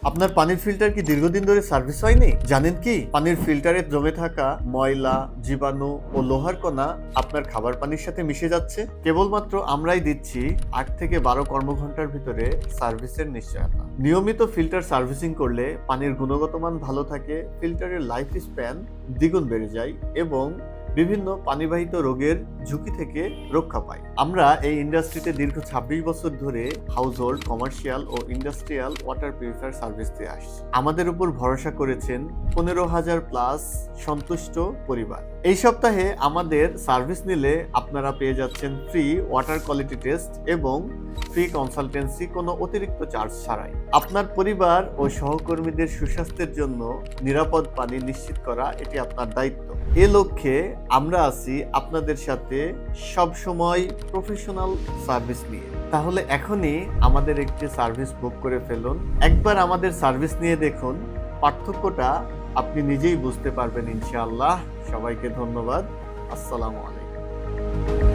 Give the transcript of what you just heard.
আপনার পানির ফিল্টার কি দীর্ঘদিন ধরে সার্ভিস হয়নি? জানেন কি পানির ফিল্টারে জমে থাকা ময়লা, জীবাণু ও লোহার কণা আপনার খাবার পানির সাথে মিশে যাচ্ছে? কেবলমাত্র আমরাই দিচ্ছি 8 থেকে 12 কর্মঘন্টার ভিতরে সার্ভিসের নিশ্চয়তা। নিয়মিত ফিল্টার সার্ভিসিং করলে পানির গুণগত মান ভালো থাকে, ফিল্টারের লাইফ স্প্যান দ্বিগুণ বেড়ে যায় এবং বিভিন্ন পানিবাহিত রোগের ঝুঁকি থেকে রক্ষা পায়। আমরা এই ইন্ডাস্ট্রিতে দীর্ঘ 26 বছর ধরে হাউস হোল্ড, কমার্শিয়াল ও ইন্ডাস্ট্রিয়াল ওয়াটার পিউরিফায়ার সার্ভিস দিয়ে আসছি। আমাদের উপর ভরসা করেছেন 15,000 প্লাস সন্তুষ্ট পরিবার। এই সপ্তাহে আমাদের সার্ভিস নিলে আপনারা পেয়ে যাচ্ছেন ফ্রি ওয়াটার কোয়ালিটি টেস্ট এবং ফ্রি কনসালটেন্সি কোনো অতিরিক্ত চার্জ ছাড়াই। আপনার পরিবার ও সহকর্মীদের সুস্বাস্থ্যের জন্য নিরাপদ পানি নিশ্চিত করা এটি আপনার দায়িত্ব। এ লক্ষ্যে আমরা আছি আপনাদের সাথে সব সময় প্রফেশনাল সার্ভিস নিয়ে। তাহলে এখনই আমাদের একটি সার্ভিস বুক করে ফেলুন। একবার আমাদের সার্ভিস নিয়ে দেখুন, পার্থক্যটা আপনি নিজেই বুঝতে পারবেন ইনশাআল্লাহ। সবাইকে ধন্যবাদ। আসসালামু আলাইকুম।